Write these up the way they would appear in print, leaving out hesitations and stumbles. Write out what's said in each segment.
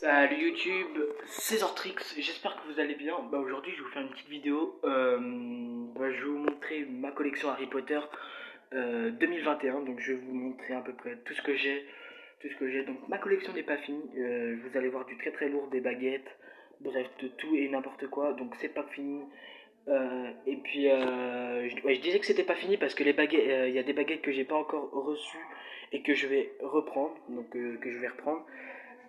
Salut YouTube, c'est Zortrix, j'espère que vous allez bien. Aujourd'hui je vais vous faire une petite vidéo. Je vais vous montrer ma collection Harry Potter 2021. Donc je vais vous montrer à peu près tout ce que j'ai. Donc ma collection n'est pas finie. Vous allez voir du très très lourd, des baguettes, bref de tout et n'importe quoi. Donc c'est pas fini. Je disais que c'était pas fini parce que les baguettes, il y a des baguettes que j'ai pas encore reçues et que je vais reprendre, que je vais reprendre.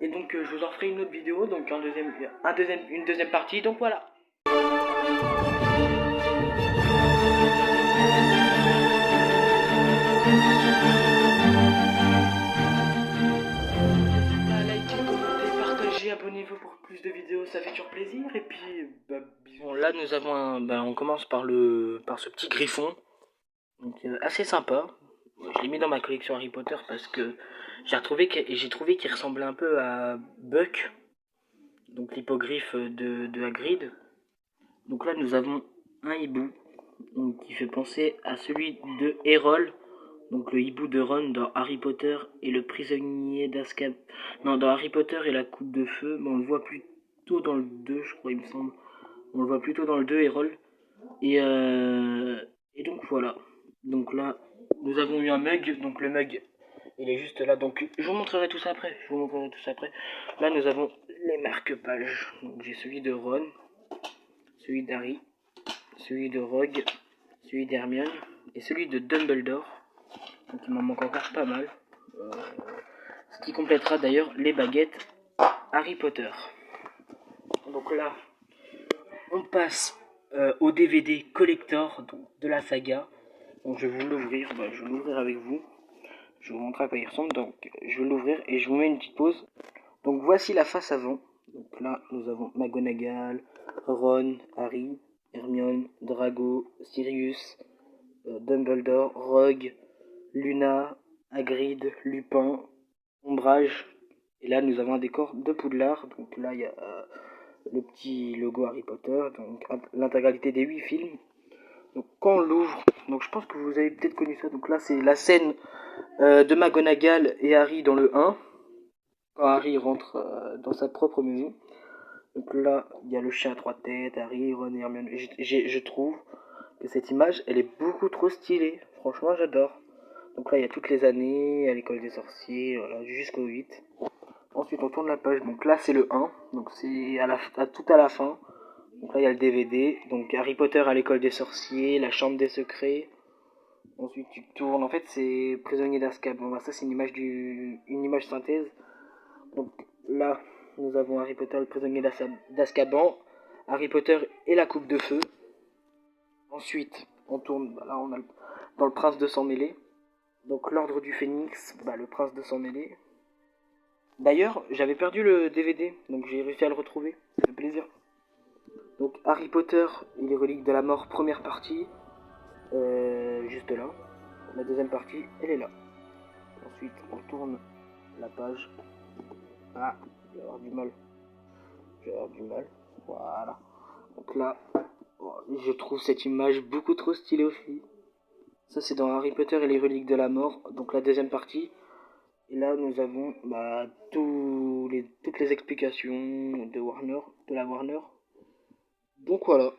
Et donc je vous en ferai une autre vidéo, donc une deuxième partie, donc voilà. Likez, commentez, partagez, abonnez-vous pour plus de vidéos, ça fait toujours plaisir. Et puis, bisous. Là nous avons on commence par ce petit griffon, donc assez sympa. Je l'ai mis dans ma collection Harry Potter parce que j'ai trouvé qu'il ressemblait un peu à Buck, donc l'hippogriffe de Hagrid. Donc là nous avons un hibou, donc, qui fait penser à celui de Errol, donc le hibou de Ron dans Harry Potter et le prisonnier d'Azkaban. Non, dans Harry Potter et la coupe de feu, mais on le voit plutôt dans le 2, je crois, il me semble. On le voit plutôt dans le 2, Errol. Et donc voilà. Donc là, nous avons eu un mug, donc le mug, il est juste là. Donc je vous montrerai tout ça après. Là, nous avons les marque-pages. Donc j'ai celui de Ron, celui d'Harry, celui de Rogue, celui d'Hermione et celui de Dumbledore. Donc il m'en manque encore pas mal. Ce qui complétera d'ailleurs les baguettes Harry Potter. Donc là, on passe au DVD collector de la saga. Donc je vais vous l'ouvrir, je vais l'ouvrir avec vous. Je vais vous montrer à quoi il ressemble. Donc je vais l'ouvrir et je vous mets une petite pause. Donc voici la face avant. Donc là, nous avons McGonagall, Ron, Harry, Hermione, Drago, Sirius, Dumbledore, Rogue, Luna, Hagrid, Lupin, Ombrage. Et là, nous avons un décor de Poudlard. Donc là, il y a le petit logo Harry Potter. Donc l'intégralité des 8 films. Donc quand on l'ouvre, donc je pense que vous avez peut-être connu ça. Donc là, c'est la scène de McGonagall et Harry dans le 1. Quand Harry rentre dans sa propre maison. Donc là, il y a le chien à 3 têtes, Harry, Ron et Hermione. Je trouve que cette image, elle est beaucoup trop stylée. Franchement, j'adore. Donc là, il y a toutes les années, à l'école des sorciers, voilà, jusqu'au 8. Ensuite, on tourne la page. Donc là, c'est le 1. Donc c'est tout à la fin. Donc là, il y a le DVD. Donc Harry Potter à l'école des sorciers, la chambre des secrets. Ensuite, tu tournes. En fait, c'est prisonnier d'Azkaban. Bon, ça, c'est une image synthèse. Donc là, nous avons Harry Potter, le prisonnier d'Azkaban, Harry Potter et la coupe de feu. Ensuite, on tourne. Là, on a dans le prince de sang mêlé. Donc l'ordre du Phénix, le prince de sang mêlé. D'ailleurs, j'avais perdu le DVD, donc j'ai réussi à le retrouver. Ça fait plaisir. Donc Harry Potter et les reliques de la mort, première partie. Juste là. La deuxième partie, elle est là. Ensuite, on tourne la page. Ah, je vais avoir du mal. Voilà. Donc là, je trouve cette image beaucoup trop stylée aussi. Ça, c'est dans Harry Potter et les reliques de la mort. Donc la deuxième partie. Et là, nous avons toutes les explications de la Warner. Donc voilà,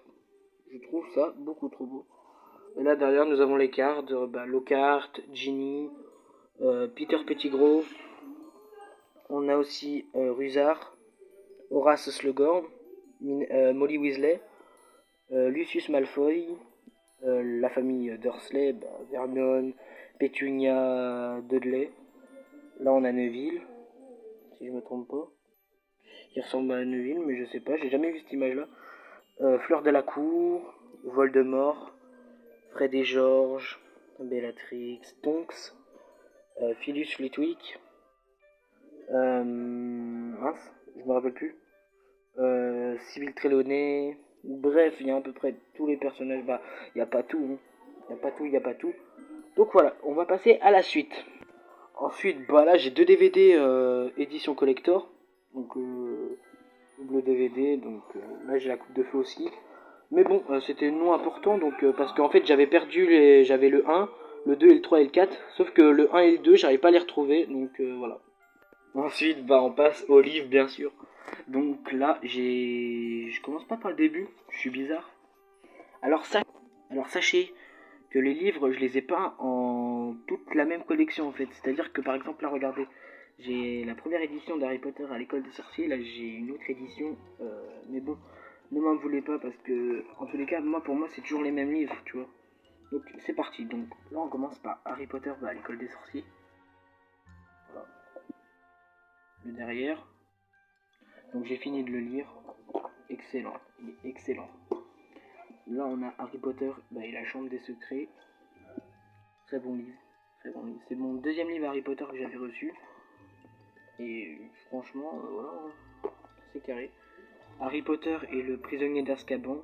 je trouve ça beaucoup trop beau. Et là, derrière, nous avons les cartes. Lockhart, Ginny, Peter Pettigrew. On a aussi Rusard, Horace Slughorn, Molly Weasley, Lucius Malfoy, la famille Dursley, Vernon, Pétunia, Dudley. Là, on a Neville, si je me trompe pas. Il ressemble à Neville, mais je sais pas, j'ai jamais vu cette image-là. Fleur de la Cour, Voldemort, Fred et George, Bellatrix, Tonks, Philus Flitwick, mince, je me rappelle plus. Sybil Trelawney, bref, il y a à peu près tous les personnages. Il n'y a pas tout, hein. Il y a pas tout. Donc voilà, on va passer à la suite. Ensuite, là j'ai 2 DVD édition collector. Donc double DVD, donc là j'ai la coupe de feu aussi. Mais bon, c'était non important, donc parce qu'en fait j'avais le 1, le 2 et le 3 et le 4. Sauf que le 1 et le 2, j'arrive pas à les retrouver, donc voilà. Ensuite, bah, on passe au livre, bien sûr. Donc là, je commence pas par le début, je suis bizarre. Alors, Alors sachez que les livres, je les ai pas en toute la même collection en fait. C'est-à-dire que par exemple, là, regardez, j'ai la première édition d'Harry Potter à l'école des sorciers. Là, j'ai une autre édition, mais bon, ne m'en voulez pas parce que, en tous les cas, pour moi, c'est toujours les mêmes livres, tu vois. Donc, c'est parti. Donc, là, on commence par Harry Potter à l'école des sorciers. Voilà, le derrière. Donc, j'ai fini de le lire. Excellent, il est excellent. Là, on a Harry Potter et la chambre des secrets. Très bon livre. Très bon livre. C'est mon deuxième livre Harry Potter que j'avais reçu. Et franchement, voilà, c'est carré. Harry Potter et le prisonnier d'Azkaban.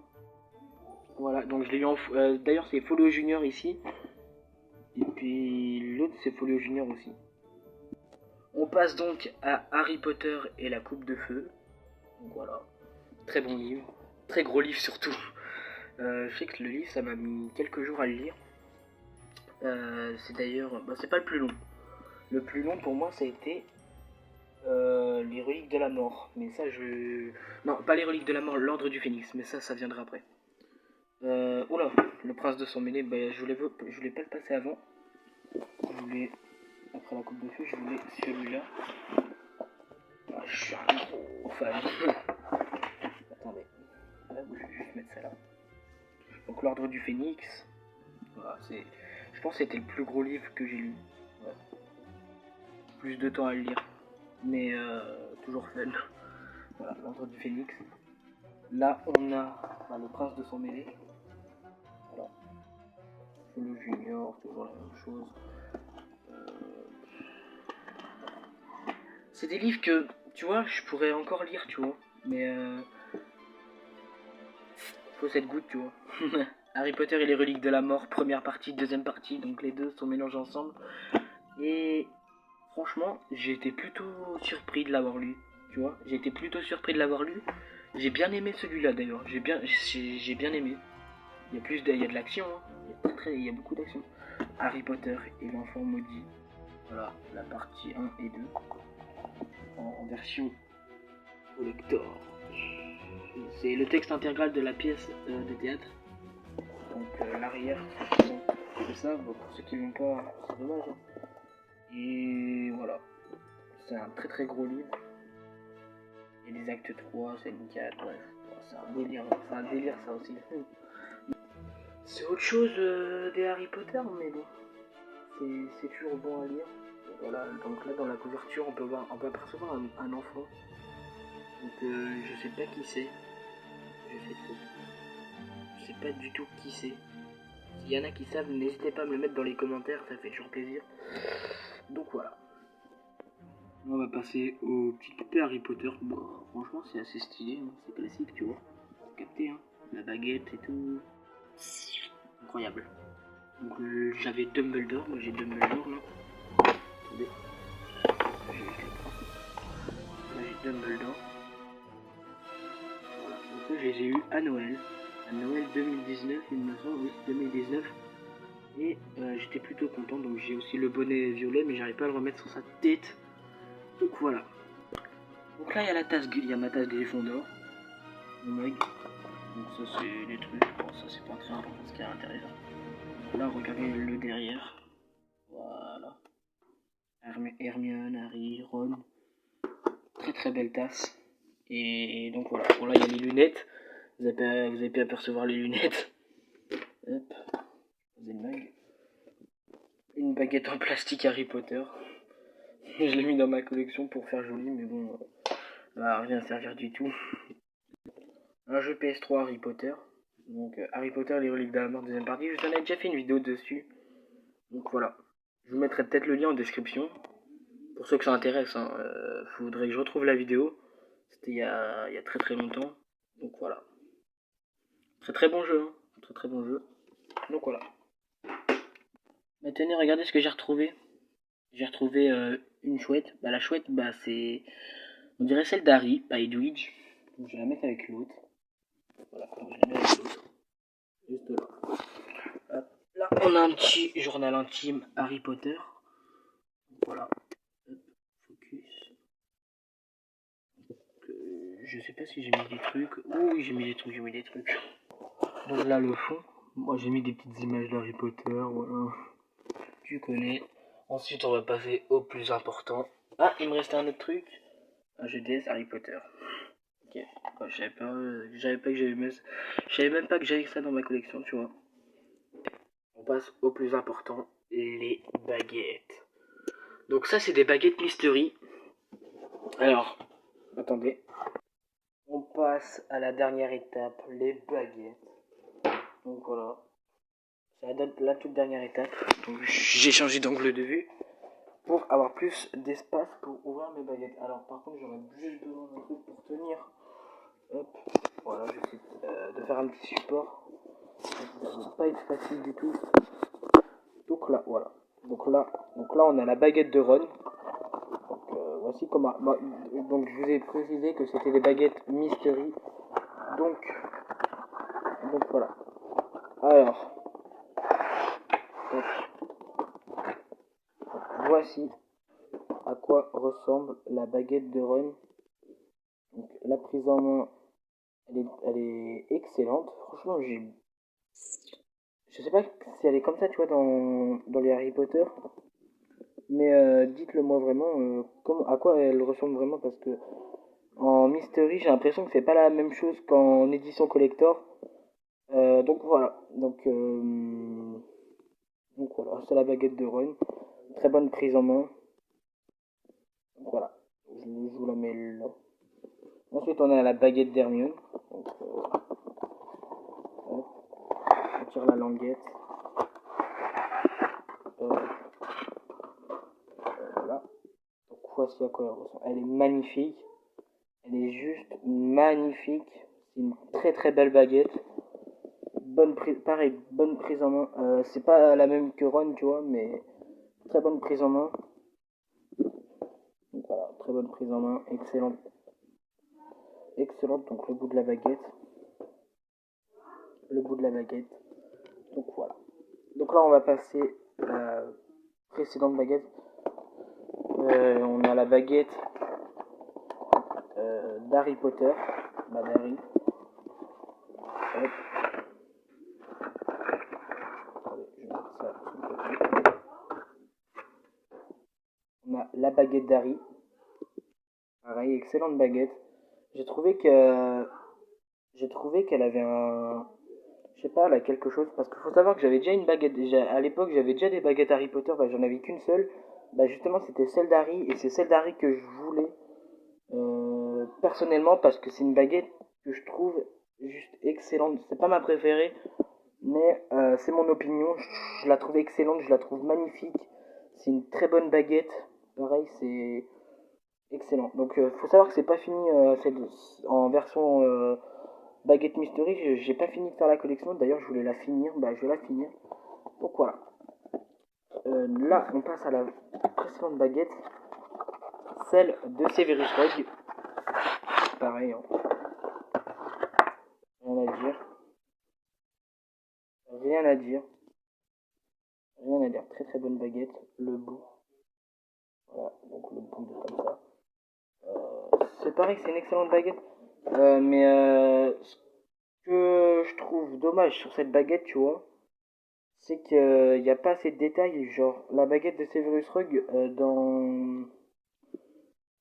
Voilà, donc je l'ai eu en... D'ailleurs, c'est Folio Junior ici. Et puis l'autre, c'est Folio Junior aussi. On passe donc à Harry Potter et la coupe de feu. Donc voilà, très bon livre. Très gros livre surtout. Je sais que le livre, ça m'a mis quelques jours à le lire. C'est d'ailleurs... Bah, c'est pas le plus long. Le plus long pour moi, ça a été les reliques de la mort. Mais ça, je... Non, pas les reliques de la mort, l'ordre du phénix. Mais ça viendra après. Oula, le prince de sang mêlé, je voulais pas le passer avant. Je voulais, après la coupe de feu, je voulais celui-là. Ah, je suis un gros fan. Attendez, là, je vais juste mettre ça là. Donc l'ordre du phénix. Voilà, je pense que c'était le plus gros livre que j'ai lu. Ouais. Plus de temps à le lire. Mais toujours fun. Voilà, l'ordre du phénix. Là, on a le prince de sang mêlé. Voilà. Le junior, toujours la même chose. C'est des livres que, tu vois, je pourrais encore lire, tu vois. Mais faut cette goutte, tu vois. Harry Potter et les reliques de la mort, première partie, deuxième partie, donc les deux sont mélangés ensemble. Et franchement, j'ai été plutôt surpris de l'avoir lu, tu vois. J'ai été plutôt surpris de l'avoir lu. J'ai bien aimé celui-là d'ailleurs. J'ai bien aimé. Il y a de l'action, hein. Il y a beaucoup d'action. Harry Potter et l'enfant maudit. Voilà, la partie 1 et 2. En version collector. C'est le texte intégral de la pièce de théâtre. Donc l'arrière, c'est ça. Bon, pour ceux qui ne l'ont pas, c'est dommage. Hein. Et voilà. C'est un très très gros livre. Il y a des actes 3, scène 4, bref. C'est un délire ça aussi. C'est autre chose des Harry Potter, mais bon. C'est toujours bon à lire. Et voilà, donc là dans la couverture on peut apercevoir un enfant. Donc je sais pas qui c'est. Je sais pas du tout qui c'est. S'il y en a qui savent, n'hésitez pas à me le mettre dans les commentaires, ça fait toujours plaisir. Donc voilà. On va passer au petit poupée Harry Potter. Bon, franchement, c'est assez stylé, hein. C'est classique, tu vois. Capté, hein. La baguette et tout. Incroyable. Donc j'avais Dumbledore, moi j'ai Dumbledore là. Attendez. Là j'ai Dumbledore. Voilà. Donc là je les ai eu à Noël. À Noël 2019, il me semble, oui, 2019. Et j'étais plutôt content, donc j'ai aussi le bonnet violet, mais j'arrive pas à le remettre sur sa tête. Donc voilà. Donc là il y a ma tasse Gryffondor. Mon mug. Donc ça c'est des trucs, bon ça c'est pas très important ce qu'il y a à l'intérieur. Là regardez le derrière. Voilà. Hermione, Harry, Ron. Très très belle tasse. Et donc voilà. Bon là il y a les lunettes. Vous avez pu apercevoir les lunettes. Hop. Posez le mug. Une baguette en plastique Harry Potter. Je l'ai mis dans ma collection pour faire joli, mais bon, ça va rien servir du tout. Un jeu PS3 Harry Potter. Donc Harry Potter, les reliques de la mort, deuxième partie. Je t'en ai déjà fait une vidéo dessus. Donc voilà. Je vous mettrai peut-être le lien en description. Pour ceux que ça intéresse, hein, faudrait que je retrouve la vidéo. C'était il y a très très longtemps. Donc voilà. Très très bon jeu. Hein. Très très bon jeu. Donc voilà. Mais tenez, regardez ce que j'ai retrouvé. J'ai retrouvé une chouette. Bah la chouette, bah c'est... On dirait celle d'Harry, pas Edwidge. Donc je vais la mettre avec l'autre. Voilà, je la mets avec l'autre. Juste là. Hop. Là, on a un petit journal intime Harry Potter. Voilà. Hop, focus. je sais pas si j'ai mis des trucs. Oh oui, j'ai mis des trucs. Donc là, le fond. Moi, j'ai mis des petites images d'Harry Potter, voilà. Tu connais. Ensuite, on va passer au plus important. Ah, il me restait un autre truc. Un GDS Harry Potter. Ok. Ouais, je savais même pas que j'avais ça dans ma collection, tu vois. On passe au plus important, les baguettes. Donc ça, c'est des baguettes mystery. Alors, attendez. On passe à la dernière étape, les baguettes. Donc voilà. C'est la toute dernière étape. Donc j'ai changé d'angle de vue pour avoir plus d'espace pour ouvrir mes baguettes. Alors par contre, j'aurais juste besoin d'un truc pour tenir. Hop. Voilà, j'essaie de faire un petit support. Ça ne va pas être facile du tout. Donc là, voilà. Donc là, on a la baguette de Ron. Donc voici comment. Donc je vous ai précisé que c'était des baguettes mystery. Donc voilà. Alors, donc, voici à quoi ressemble la baguette de Ron. Donc, la prise en main, elle est excellente. Franchement, je sais pas si elle est comme ça, tu vois, dans les Harry Potter. Mais dites-le moi vraiment, à quoi elle ressemble vraiment, parce que en mystery, j'ai l'impression que c'est pas la même chose qu'en édition collector. Donc voilà. Donc voilà, c'est la baguette de Ron. Très bonne prise en main. Donc voilà. Je vous la mets là. Ensuite, on a la baguette d'Hermione. Donc, on tire la languette. Voilà. Donc voici à quoi elle ressemble. Elle est magnifique. Elle est juste magnifique. C'est une très très belle baguette. Bonne prise, pareil, bonne prise en main. C'est pas la même que Ron, tu vois, mais très bonne prise en main. Donc voilà, très bonne prise en main, excellente. Excellente, donc le bout de la baguette. Le bout de la baguette. Donc voilà. Donc là, on va passer à la précédente baguette. On a la baguette d'Harry Potter. Bah, d'Harry. Hop. Attendez, je vais mettre ça sur le côté. On a la baguette d'Harry. Pareil, excellente baguette. J'ai trouvé qu'elle avait un, je sais pas, elle a quelque chose, parce qu'il faut savoir que j'avais déjà une baguette. À l'époque, j'avais déjà des baguettes Harry Potter. Bah, j'en avais qu'une seule. Bah, justement, c'était celle d'Harry, et c'est celle d'Harry que je voulais personnellement, parce que c'est une baguette que je trouve juste excellente. C'est pas ma préférée, mais c'est mon opinion. Je la trouve excellente, je la trouve magnifique. C'est une très bonne baguette. Pareil, c'est excellent. Donc, faut savoir que c'est pas fini en version baguette mystery. J'ai pas fini de faire la collection. D'ailleurs, je voulais la finir. Bah, je vais la finir. Donc voilà. Là, on passe à la précédente baguette, celle de Severus Rogue. Pareil, hein. Rien à dire. Rien à dire. Rien à dire. Très très bonne baguette. Le bout. Voilà, donc le bout de comme ça. C'est pareil, c'est une excellente baguette. Mais ce que je trouve dommage sur cette baguette, tu vois, c'est qu'il n'y a pas assez de détails. Genre, la baguette de Severus Rogue,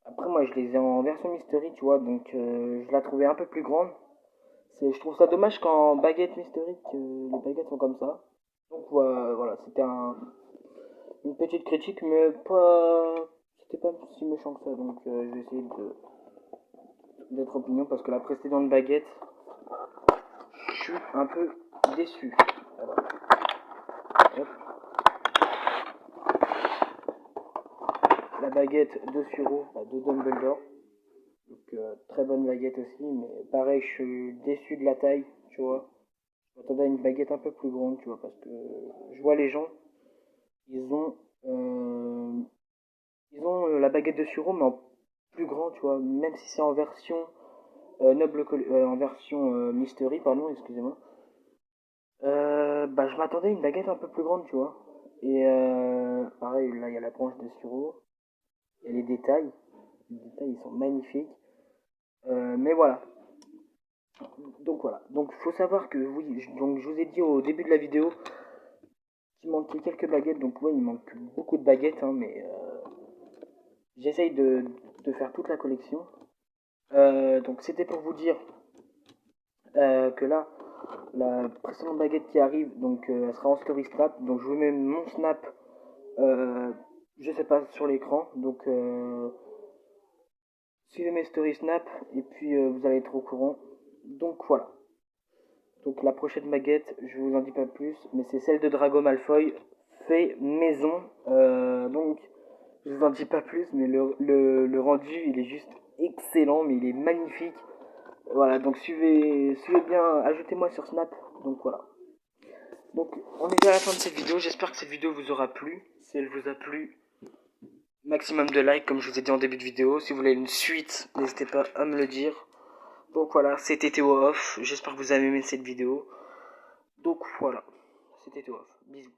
Après, moi, je les ai en version mystery, tu vois, donc je la trouvais un peu plus grande. Je trouve ça dommage qu'en baguette mystery, que les baguettes sont comme ça. Donc voilà, c'était une petite critique, mais pas, c'était pas si méchant que ça. Donc je vais essayer d'être opinion, parce que la précédente baguette, je suis un peu déçu. Voilà. Hop. La baguette de Suro, de Dumbledore. Donc très bonne baguette aussi, mais pareil, je suis déçu de la taille, tu vois. Je m'attendais à une baguette un peu plus grande, tu vois, parce que je vois les gens, ils ont, euh, la baguette de Suro, mais en plus grand, tu vois, même si c'est en version en version mystery, pardon, excusez-moi. Bah, je m'attendais à une baguette un peu plus grande, tu vois. Et pareil, là, il y a la branche de Suro, il y a les détails. Les détails, ils sont magnifiques. Mais voilà. Donc voilà. Donc faut savoir que oui, donc je vous ai dit au début de la vidéo qu'il manquait quelques baguettes. Donc ouais, il manque beaucoup de baguettes, hein, mais j'essaye de faire toute la collection. Donc c'était pour vous dire que là, la précédente baguette qui arrive, donc elle sera en story snap. Donc je vous mets mon snap, je sais pas, sur l'écran. Donc suivez mes story snap et puis vous allez être au courant. Donc voilà. Donc la prochaine baguette, je vous en dis pas plus, mais c'est celle de Drago Malfoy, fait maison. Donc je vous en dis pas plus, mais le rendu il est juste excellent, mais il est magnifique. Voilà, donc suivez bien, ajoutez-moi sur Snap. Donc voilà. Donc on est déjà à la fin de cette vidéo, j'espère que cette vidéo vous aura plu. Si elle vous a plu, maximum de likes comme je vous ai dit en début de vidéo. Si vous voulez une suite, n'hésitez pas à me le dire. Donc voilà, c'était Théo Off, j'espère que vous avez aimé cette vidéo. Donc voilà, c'était Théo Off, bisous.